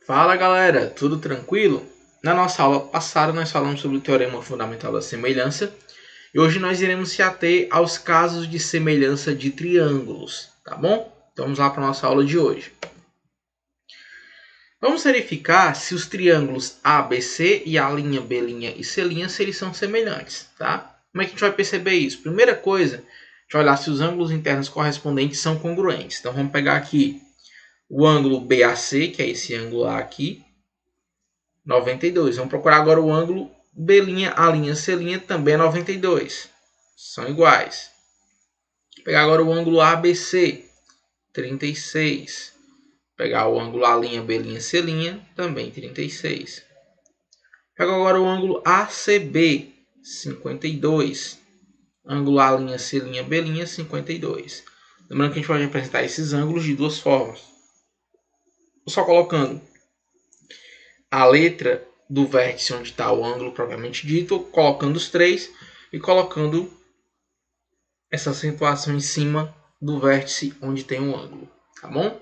Fala galera, tudo tranquilo? Na nossa aula passada nós falamos sobre o teorema fundamental da semelhança e hoje nós iremos se ater aos casos de semelhança de triângulos, tá bom? Então vamos lá para a nossa aula de hoje. Vamos verificar se os triângulos ABC e a linha B' e C' se eles são semelhantes, tá? Como é que a gente vai perceber isso? Primeira coisa, a gente vai olhar se os ângulos internos correspondentes são congruentes. Então vamos pegar aqui o ângulo BAC, que é esse ângulo A aqui, 92. Vamos procurar agora o ângulo B', C', também é 92. São iguais. Vou pegar agora o ângulo ABC, 36. Vou pegar o ângulo A'B', C', também 36. Pego agora o ângulo ACB, 52. Ângulo A'C', B', 52. Lembrando que a gente pode representar esses ângulos de duas formas. Só colocando a letra do vértice onde está o ângulo propriamente dito, colocando os três e colocando essa acentuação em cima do vértice onde tem o ângulo, tá bom?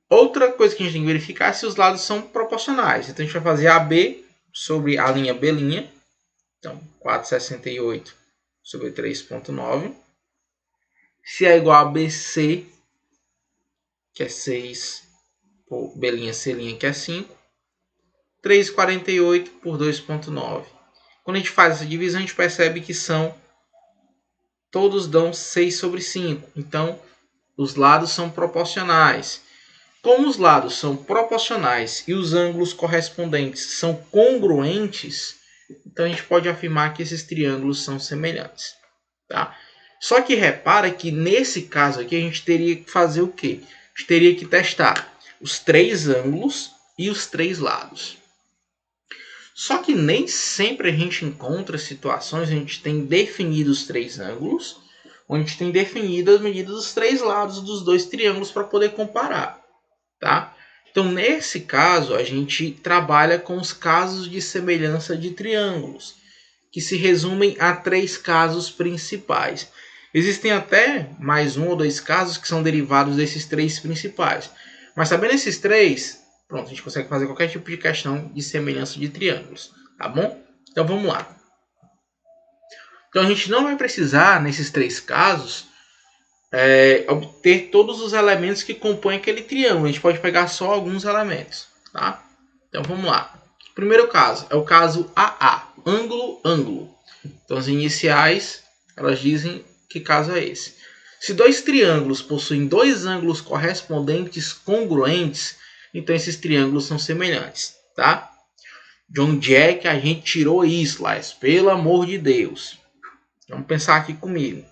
Outra coisa que a gente tem que verificar é se os lados são proporcionais. Então a gente vai fazer AB sobre a linha B', então 4,68 sobre 3,9. Se é igual a BC, que é 6, por B', C', que é 5. 3,48 por 2,9. Quando a gente faz essa divisão, a gente percebe que todos dão 6 sobre 5. Então, os lados são proporcionais. Como os lados são proporcionais e os ângulos correspondentes são congruentes, então a gente pode afirmar que esses triângulos são semelhantes. Tá? Só que repara que nesse caso aqui a gente teria que fazer o quê? A gente teria que testar os três ângulos e os três lados. Só que nem sempre a gente encontra situações onde a gente tem definido os três ângulos, onde a gente tem definido as medidas dos três lados dos dois triângulos para poder comparar. Tá? Então, nesse caso, a gente trabalha com os casos de semelhança de triângulos, que se resumem a três casos principais. Existem até mais um ou dois casos que são derivados desses três principais. Mas sabendo esses três, pronto, a gente consegue fazer qualquer tipo de questão de semelhança de triângulos, tá bom? Então vamos lá. Então a gente não vai precisar, nesses três casos, obter todos os elementos que compõem aquele triângulo. A gente pode pegar só alguns elementos, tá? Então vamos lá. O primeiro caso é o caso AA, ângulo, ângulo. Então as iniciais, elas dizem que caso é esse. Se dois triângulos possuem dois ângulos correspondentes congruentes, então esses triângulos são semelhantes, tá? De onde é que a gente tirou isso, Laís? Pelo amor de Deus. Vamos pensar aqui comigo.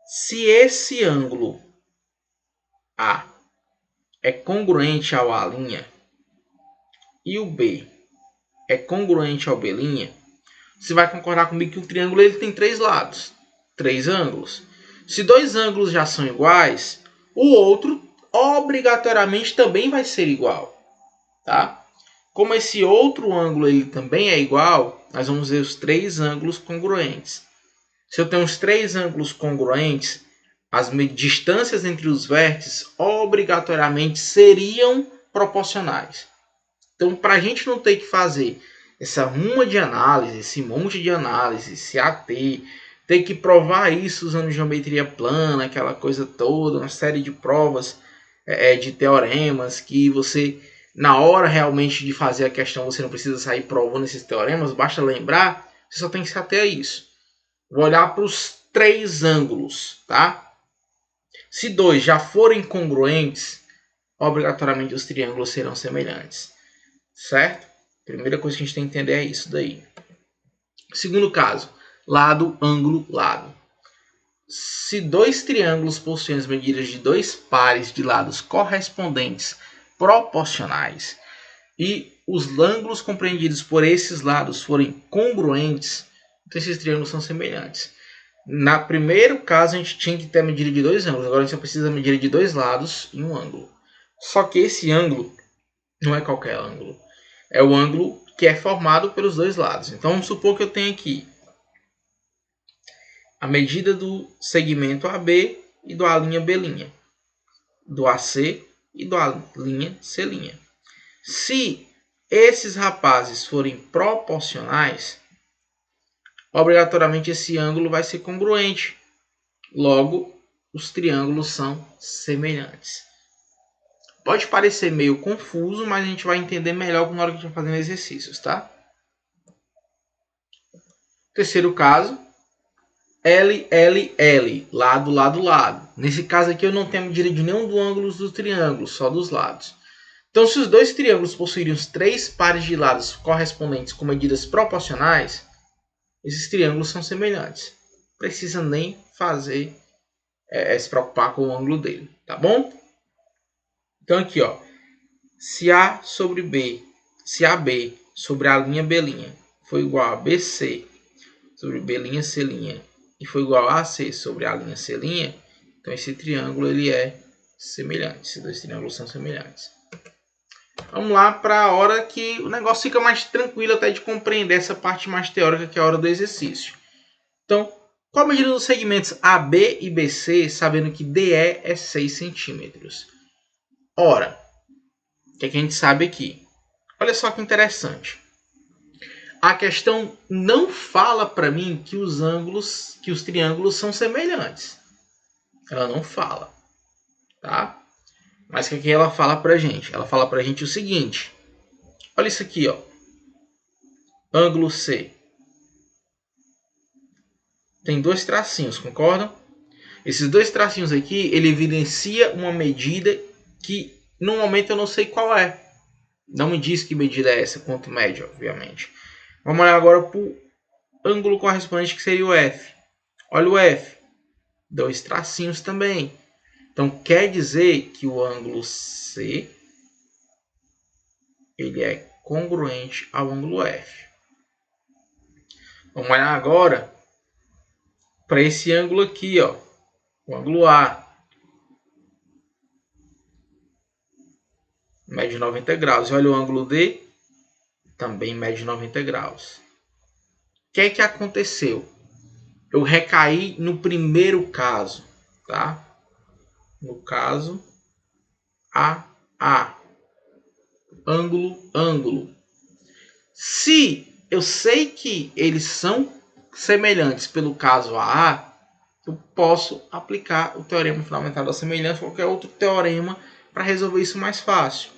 Se esse ângulo A é congruente ao A' e o B é congruente ao B', você vai concordar comigo que o triângulo ele tem três lados, três ângulos. Se dois ângulos já são iguais, o outro obrigatoriamente também vai ser igual, tá? Como esse outro ângulo ele também é igual, nós vamos ver os três ângulos congruentes. Se eu tenho os três ângulos congruentes, as distâncias entre os vértices obrigatoriamente seriam proporcionais. Então, para a gente não ter que fazer essa ruma de análise, esse monte de análise, se ater, ter que provar isso usando geometria plana, aquela coisa toda, uma série de provas de teoremas que você, na hora realmente de fazer a questão, você não precisa sair provando esses teoremas, basta lembrar, você só tem que se ater a isso. Vou olhar para os três ângulos, tá? Se dois já forem congruentes, obrigatoriamente os triângulos serão semelhantes, certo? Primeira coisa que a gente tem que entender é isso daí. Segundo caso, lado, ângulo, lado. Se dois triângulos possuem as medidas de dois pares de lados correspondentes proporcionais e os ângulos compreendidos por esses lados forem congruentes, então esses triângulos são semelhantes. No primeiro caso, a gente tinha que ter a medida de dois ângulos. Agora a gente só precisa da medida de dois lados e um ângulo. Só que esse ângulo não é qualquer ângulo. É o ângulo que é formado pelos dois lados. Então vamos supor que eu tenho aqui a medida do segmento AB e do A'B', do AC e do A', C'. Se esses rapazes forem proporcionais, obrigatoriamente esse ângulo vai ser congruente. Logo, os triângulos são semelhantes. Pode parecer meio confuso, mas a gente vai entender melhor na hora que a gente vai fazendo exercícios, tá? Terceiro caso, L, L, L, lado, lado, lado. Nesse caso aqui eu não tenho medida de nenhum dos ângulos do triângulo, só dos lados. Então, se os dois triângulos possuírem os 3 pares de lados correspondentes com medidas proporcionais, esses triângulos são semelhantes. Não precisa nem fazer se preocupar com o ângulo dele, tá bom? Então aqui, ó, se A sobre B, se AB sobre a linha B' foi igual a BC sobre B', C' e foi igual a AC sobre a linha C', então esse triângulo ele é semelhante. Esses dois triângulos são semelhantes. Vamos lá para a hora que o negócio fica mais tranquilo até de compreender essa parte mais teórica, que é a hora do exercício. Então, qual a medida dos segmentos AB e BC, sabendo que DE é 6 centímetros? Ora, o que a gente sabe aqui? Olha só que interessante. A questão não fala para mim que os triângulos são semelhantes. Ela não fala, tá? Mas o que ela fala para a gente? Ela fala para a gente o seguinte. Olha isso aqui, ó. Ângulo C. Tem 2 tracinhos, concordam? Esses 2 tracinhos aqui, ele evidencia uma medida que no momento eu não sei qual é. Não me diz que medida é essa, quanto média, obviamente. Vamos olhar agora para o ângulo correspondente, que seria o F. Olha o F. 2 tracinhos também. Então, quer dizer que o ângulo C ele é congruente ao ângulo F. Vamos olhar agora para esse ângulo aqui, ó, o ângulo A. Mede 90 graus. E olha o ângulo D, também mede 90 graus. O que é que aconteceu? Eu recaí no primeiro caso, tá? No caso AA. Ângulo. Se eu sei que eles são semelhantes pelo caso AA, eu posso aplicar o teorema fundamental da semelhança ou qualquer outro teorema para resolver isso mais fácil.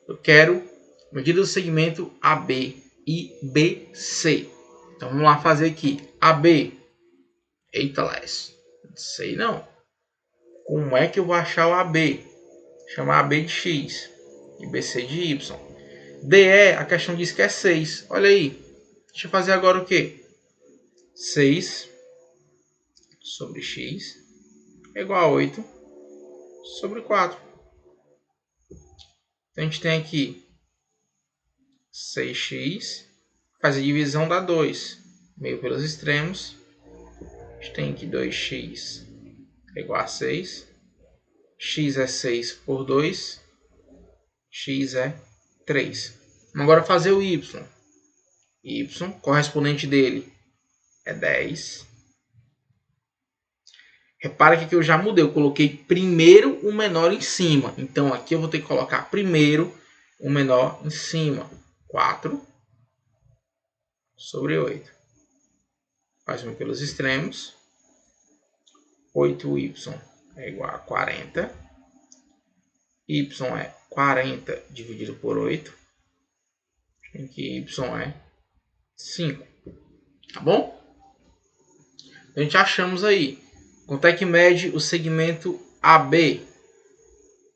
Eu quero medida do segmento AB e BC. Então vamos lá fazer aqui. AB. Eita, Les. Não sei não. Como é que eu vou achar o AB? Chamar AB de X e BC de Y. DE, a questão diz que é 6. Olha aí. Deixa eu fazer agora o quê? 6 sobre X é igual a 8 sobre 4. Então a gente tem aqui 6x, faz a divisão, dá 2. Meio pelos extremos. A gente tem aqui 2x é igual a 6. X é 6 por 2. X é 3. Vamos agora fazer o y. Y, correspondente dele, é 10. Repara que aqui eu já mudei. Eu coloquei primeiro o menor em cima. Então aqui eu vou ter que colocar primeiro o menor em cima. 4 sobre 8. Faz um pelos extremos. 8y é igual a 40. Y é 40 dividido por 8. Em que y é 5. Tá bom? A gente achamos aí. Quanto é que mede o segmento AB?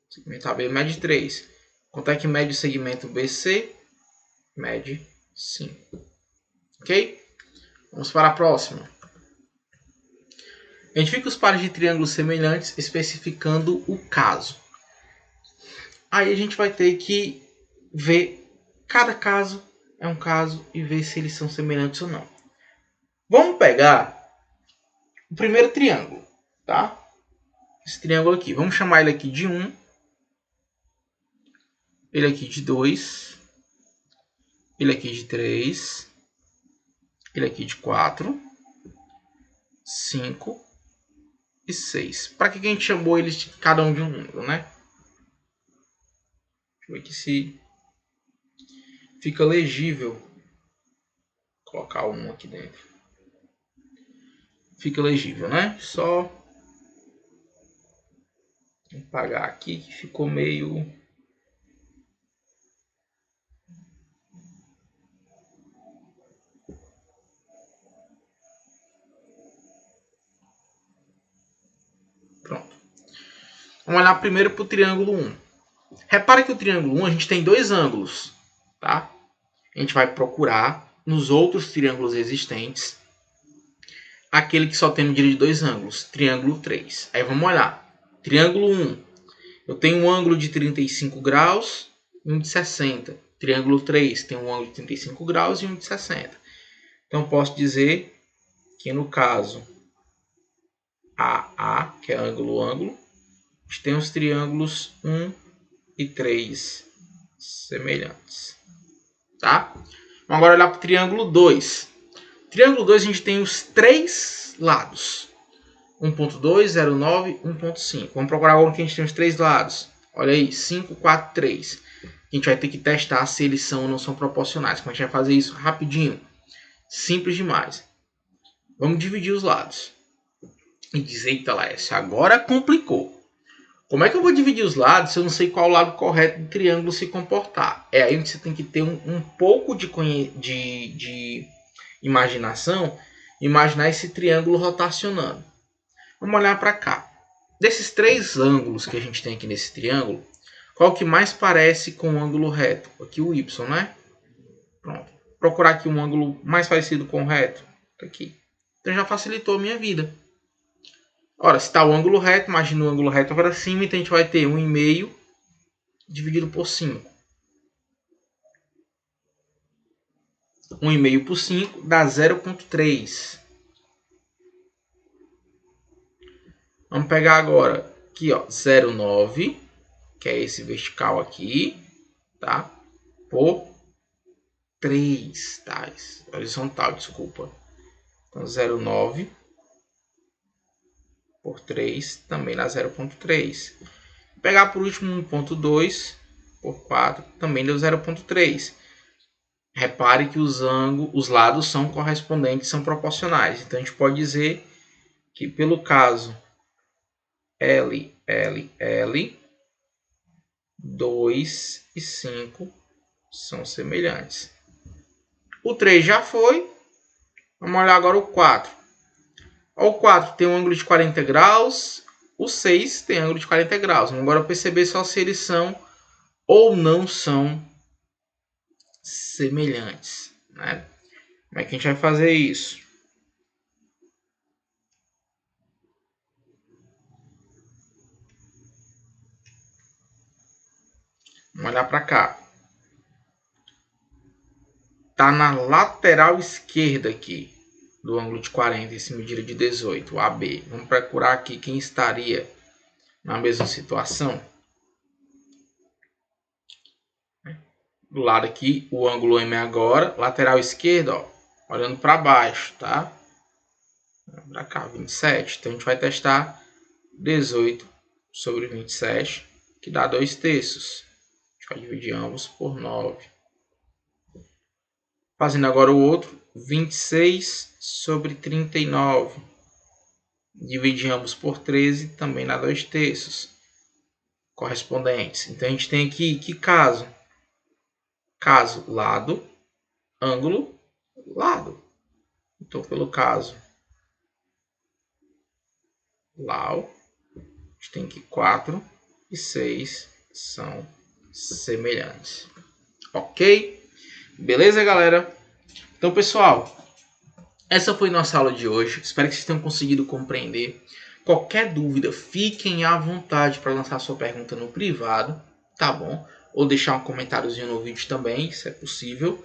O segmento AB mede 3. Quanto é que mede o segmento BC? Mede 5. Ok? Vamos para a próxima. Identifique os pares de triângulos semelhantes, especificando o caso. Aí a gente vai ter que ver cada caso é um caso e ver se eles são semelhantes ou não. Vamos pegar o primeiro triângulo, tá? Esse triângulo aqui. Vamos chamar ele aqui de 1. Ele aqui de 2. Ele aqui de 3. Ele aqui de 4. 5 e 6. Para que a gente chamou eles de cada um de um número, né? Deixa eu ver aqui se fica legível. Vou colocar um aqui dentro. Fica legível, né? Só apagar aqui que ficou meio... Pronto. Vamos olhar primeiro para o triângulo 1. Repara que o triângulo 1 a gente tem dois ângulos, tá? A gente vai procurar nos outros triângulos existentes aquele que só tem medida de dois ângulos, triângulo 3. Aí vamos olhar. Triângulo 1, eu tenho um ângulo de 35 graus e um de 60. Triângulo 3 tem um ângulo de 35 graus e um de 60. Então, posso dizer que no caso AA, que é ângulo-ângulo, a gente tem os triângulos 1 e 3 semelhantes. Tá? Vamos agora olhar para o triângulo 2. Triângulo 2 a gente tem os três lados. 1.2, 0,9, 1.5. Vamos procurar agora que a gente tem os três lados. Olha aí, 5, 4, 3. A gente vai ter que testar se eles são ou não são proporcionais. Como a gente vai fazer isso? Rapidinho. Simples demais. Vamos dividir os lados. E dizer, eita lá, essa agora complicou. Como é que eu vou dividir os lados se eu não sei qual o lado correto do triângulo se comportar? É aí que você tem que ter um pouco de imaginação. Imaginar esse triângulo rotacionando. Vamos olhar para cá. Desses três ângulos que a gente tem aqui nesse triângulo, qual que mais parece com o ângulo reto? Aqui o Y, né? Pronto. Procurar aqui um ângulo mais parecido com o reto. Aqui. Então já facilitou a minha vida. Ora, se está o ângulo reto, imagina o ângulo reto para cima, então a gente vai ter 1,5 dividido por 5. 1,5 por 5 dá 0,3. Vamos pegar agora aqui, ó, 0,9, que é esse vertical aqui, tá? Por 3, tá? Horizontal, desculpa. Então, 0,9 por 3 também dá 0,3. Pegar por último 1,2 por 4 também deu 0,3. Repare que os lados são correspondentes, são proporcionais. Então, a gente pode dizer que pelo caso L, 2 e 5 são semelhantes. O 3 já foi. Vamos olhar agora o 4. O 4 tem um ângulo de 40 graus. O 6 tem ângulo de 40 graus. Vamos agora perceber só se eles são ou não são semelhantes, né? Como é que a gente vai fazer isso? Vamos olhar para cá. Está na lateral esquerda aqui do ângulo de 40, esse medida de 18, o AB. Vamos procurar aqui quem estaria na mesma situação. Do lado aqui, o ângulo M agora, lateral esquerda, ó, olhando para baixo, tá? Para cá, 27. Então a gente vai testar 18 sobre 27, que dá 2/3. A gente vai dividir ambos por 9. Fazendo agora o outro, 26 sobre 39. Dividimos por 13, também dá 2/3. Correspondentes. Então, a gente tem aqui, que caso? Caso, lado, ângulo, lado. Então, pelo caso, LAU, a gente tem que 4 e 6 são semelhantes. Ok? Beleza, galera? Então, pessoal, essa foi nossa aula de hoje. Espero que vocês tenham conseguido compreender. Qualquer dúvida, fiquem à vontade para lançar sua pergunta no privado, tá bom? Ou deixar um comentáriozinho no vídeo também, se é possível.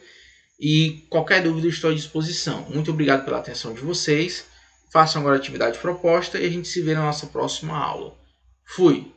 E qualquer dúvida, estou à disposição. Muito obrigado pela atenção de vocês. Façam agora a atividade proposta e a gente se vê na nossa próxima aula. Fui!